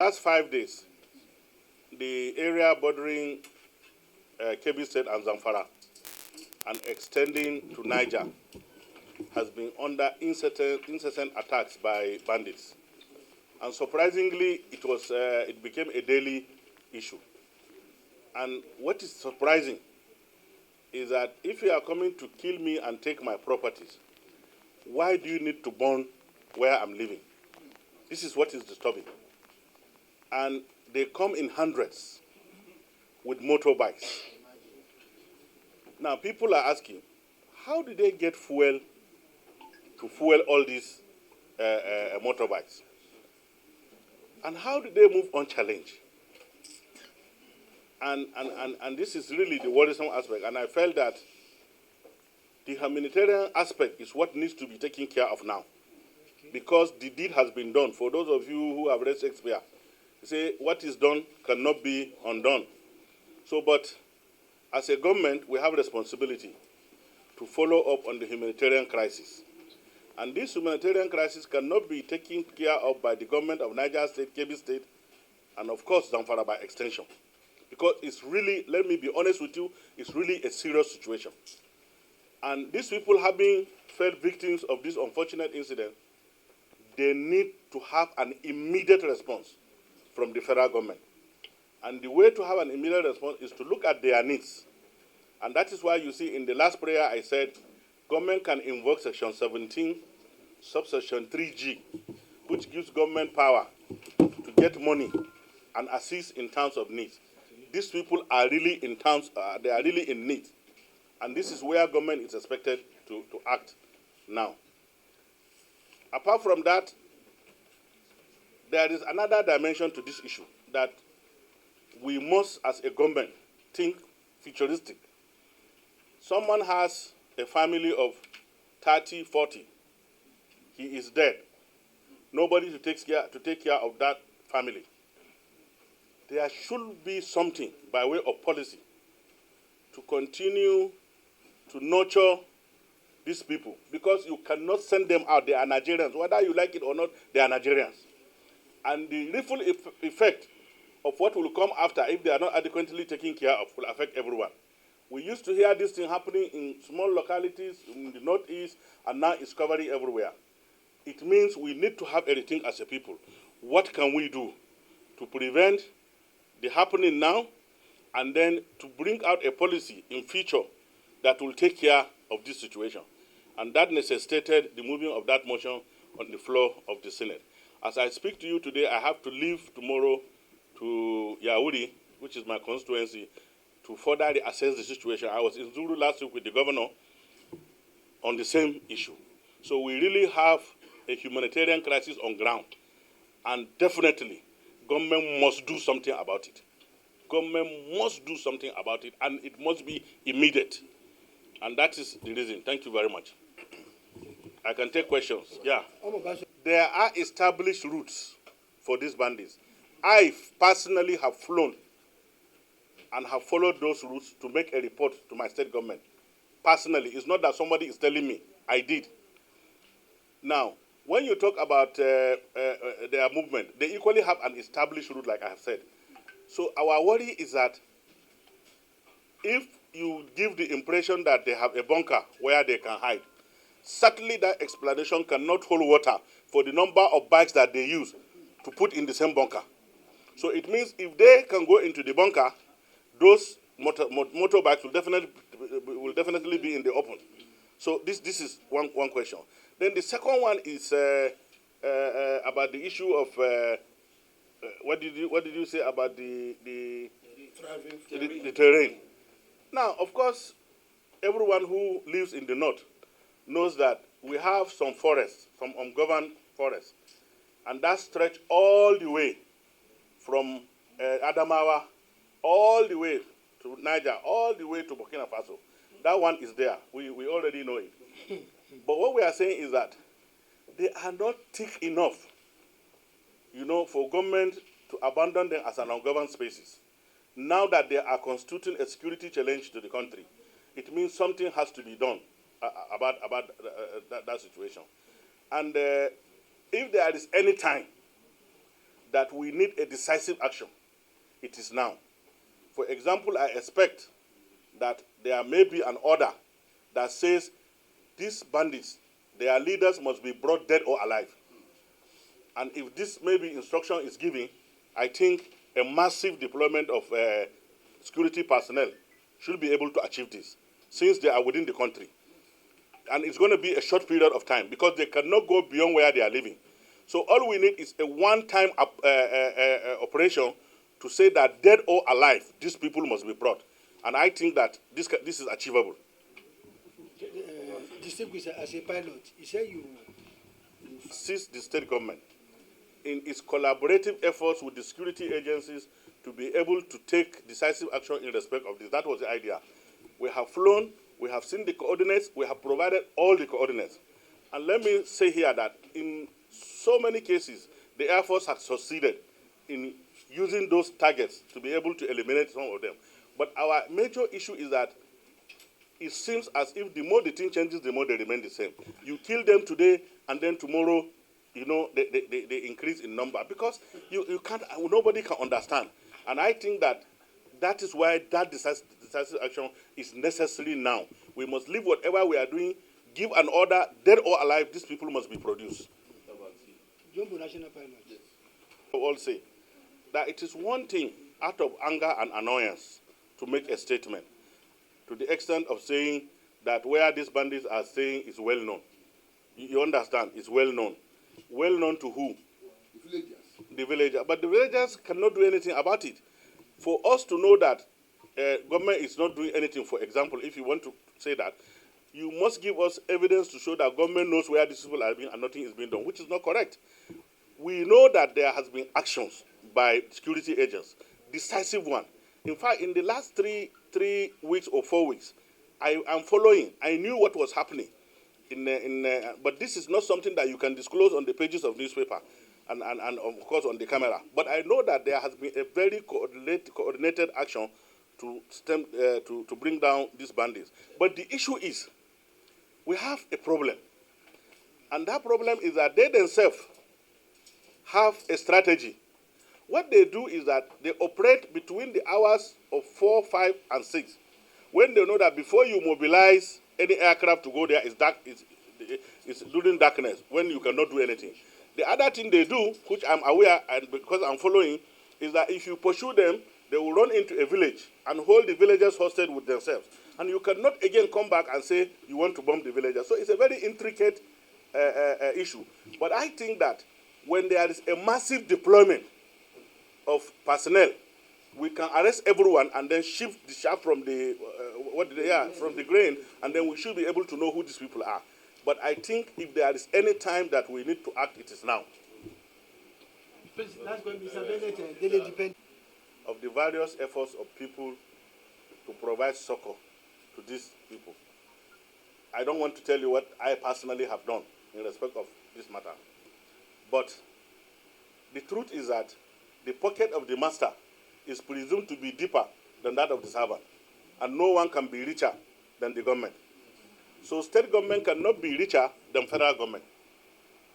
Last 5 days, the area bordering Kebbi State and Zamfara and extending to Niger has been under incessant attacks by bandits. And surprisingly, it became a daily issue. And what is surprising is that if you are coming to kill me and take my properties, why do you need to burn where I'm living? This is what is disturbing. And they come in hundreds with motorbikes. Now, people are asking, how do they get fuel to fuel all these motorbikes? And how do they move unchallenged? And this is really the worrisome aspect. And I felt that the humanitarian aspect is what needs to be taken care of now. Because the deed has been done. For those of you who have read Shakespeare, you say what is done cannot be undone. So, but as a government, we have responsibility to follow up on the humanitarian crisis. And this humanitarian crisis cannot be taken care of by the government of Niger State, Kebbi State, and of course Zamfara by extension. Because it's really, let me be honest with you, it's really a serious situation. And these people having fell victims of this unfortunate incident, they need to have an immediate response from the federal government. And the way to have an immediate response is to look at their needs. And that is why you see in the last prayer I said, government can invoke Section 17, subsection 3G, which gives government power to get money and assist in times of need. These people are really they are really in need. And this is where government is expected to act now. Apart from that, there is another dimension to this issue, that we must, as a government, think futuristic. Someone has a family of 30, 40. He is dead. Nobody to take care of that family. There should be something by way of policy to continue to nurture these people, because you cannot send them out. They are Nigerians. Whether you like it or not, they are Nigerians. And the ripple effect of what will come after, if they are not adequately taken care of, will affect everyone. We used to hear this thing happening in small localities in the northeast, and now it's covering everywhere. It means we need to have a rethink as a people. What can we do to prevent the happening now, and then to bring out a policy in future that will take care of this situation? And that necessitated the moving of that motion on the floor of the Senate. As I speak to you today, I have to leave tomorrow to Yauri, which is my constituency, to further assess the situation. I was in Zulu last week with the governor on the same issue. So we really have a humanitarian crisis on ground. And definitely, government must do something about it. Government must do something about it, and it must be immediate. And that is the reason. Thank you very much. I can take questions. Yeah. There are established routes for these bandits. I personally have flown and have followed those routes to make a report to my state government. Personally, it's not that somebody is telling me. I did. Now, when you talk about their movement, they equally have an established route, like I have said. So our worry is that if you give the impression that they have a bunker where they can hide, certainly that explanation cannot hold water for the number of bikes that they use to put in the same bunker. So it means if they can go into the bunker, those motorbikes will definitely be in the open. So this is one question. Then the second one is about the issue of what did you say about the terrain? Now, of course, everyone who lives in the north knows that we have some forests, some ungoverned forests, and that stretch all the way from Adamawa, all the way to Niger, all the way to Burkina Faso. That one is there. We already know it. But what we are saying is that they are not thick enough, for government to abandon them as an ungoverned spaces. Now that they are constituting a security challenge to the country, it means something has to be done about that situation. And if there is any time that we need a decisive action, it is now. For example, I expect that there may be an order that says these bandits, their leaders must be brought dead or alive. And if this maybe instruction is given, I think a massive deployment of security personnel should be able to achieve this, since they are within the country. And it's going to be a short period of time because they cannot go beyond where they are living. So all we need is a one-time operation to say that dead or alive, these people must be brought. And I think that this is achievable. Distinguished as a pilot, you say you assist the state government in its collaborative efforts with the security agencies to be able to take decisive action in respect of this. That was the idea. We have flown, we have seen the coordinates, we have provided all the coordinates. And let me say here that in so many cases, the Air Force has succeeded in using those targets to be able to eliminate some of them. But our major issue is that it seems as if the more the thing changes, the more they remain the same. You kill them today, and then tomorrow, you know, they increase in number because you can't, nobody can understand. And I think that that is why that decisive action is necessary now. We must leave whatever we are doing, give an order, dead or alive, these people must be produced. National pilot. I will say that it is one thing out of anger and annoyance to make a statement to the extent of saying that where these bandits are staying is well known. You understand? It's well known. Well known to who? The villagers. The villagers. But the villagers cannot do anything about it. For us to know that government is not doing anything, for example, if you want to say that, you must give us evidence to show that government knows where these people are being and nothing is being done, which is not correct. We know that there has been actions by security agents, decisive one. In fact, in the last three weeks or 4 weeks, I am following. I knew what was happening. But this is not something that you can disclose on the pages of newspaper and of course on the camera. But I know that there has been a very coordinated action to bring down these bandits. But the issue is, we have a problem. And that problem is that they themselves have a strategy. What they do is that they operate between the hours of 4, 5, and 6. When they know that before you mobilize any aircraft to go there, it's dark, it's during darkness, when you cannot do anything. The other thing they do, which I'm aware and because I'm following, is that if you pursue them, they will run into a village and hold the villagers hostage with themselves. And you cannot again come back and say you want to bomb the villagers. So it's a very intricate issue. But I think that when there is a massive deployment of personnel, we can arrest everyone and then shift the shaft from the from the grain, and then we should be able to know who these people are. But I think if there is any time that we need to act, it is now. That's going to be Mr. Of the various efforts of people to provide succor to these people, I don't want to tell you what I personally have done in respect of this matter. But the truth is that the pocket of the master is presumed to be deeper than that of the servant, and no one can be richer than the government. So state government cannot be richer than federal government.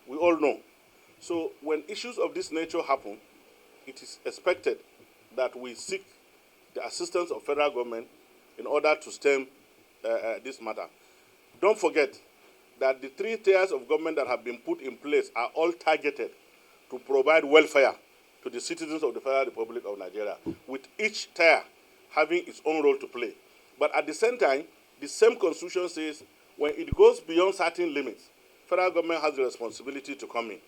We all know. So when issues of this nature happen, it is expected that we seek the assistance of federal government in order to stem this matter. Don't forget that the 3 tiers of government that have been put in place are all targeted to provide welfare to the citizens of the Federal Republic of Nigeria, with each tier having its own role to play. But at the same time, the same constitution says when it goes beyond certain limits, federal government has the responsibility to come in,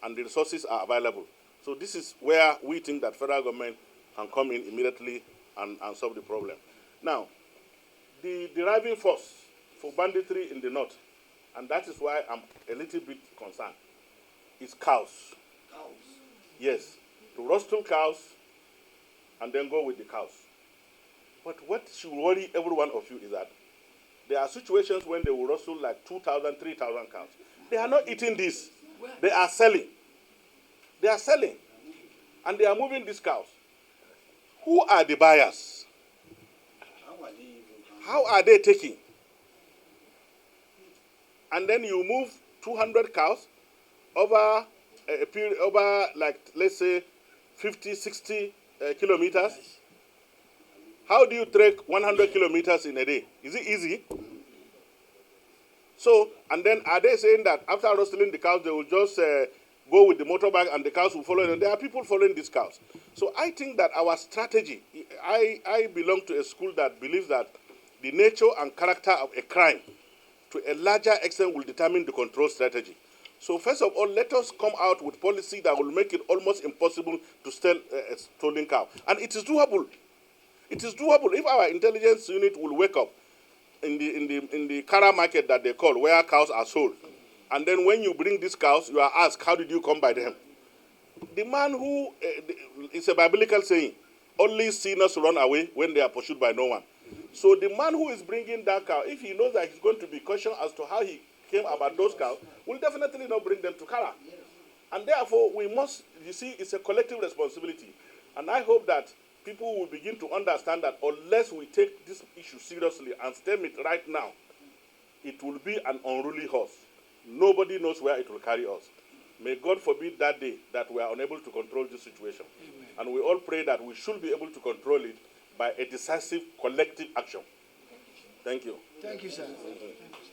and the resources are available. So this is where we think that federal government can come in immediately and solve the problem. Now, the driving force for banditry in the north, and that is why I'm a little bit concerned, is cows. Cows. Yes, to rustle cows and then go with the cows. But what should worry every one of you is that there are situations when they will rustle like 2,000, 3,000 cows. They are not eating this. They are selling. They are selling. And they are moving these cows. Who are the buyers? How are they taking? And then you move 200 cows over a period, over like, let's say, 50, 60 kilometers. How do you trek 100 kilometers in a day? Is it easy? So, and then are they saying that after rustling the cows, they will just go with the motorbike and the cows will follow them? There are people following these cows. So I think that our strategy, I belong to a school that believes that the nature and character of a crime to a larger extent will determine the control strategy. So first of all, let us come out with policy that will make it almost impossible to steal a stolen cow. And it is doable. It is doable. If our intelligence unit will wake up in the Kara market that they call, where cows are sold, and then when you bring these cows, you are asked, how did you come by them? The man who, it's a biblical saying, only sinners run away when they are pursued by no one. So the man who is bringing that cow, if he knows that he's going to be cautioned as to how he came about those cows, will definitely not bring them to Kara. And therefore, we must, you see, it's a collective responsibility. And I hope that people will begin to understand that unless we take this issue seriously and stem it right now, it will be an unruly horse. Nobody knows where it will carry us. May God forbid that day that we are unable to control this situation. Amen. And we all pray that we should be able to control it by a decisive collective action. Thank you. Thank you, sir. Thank you, sir.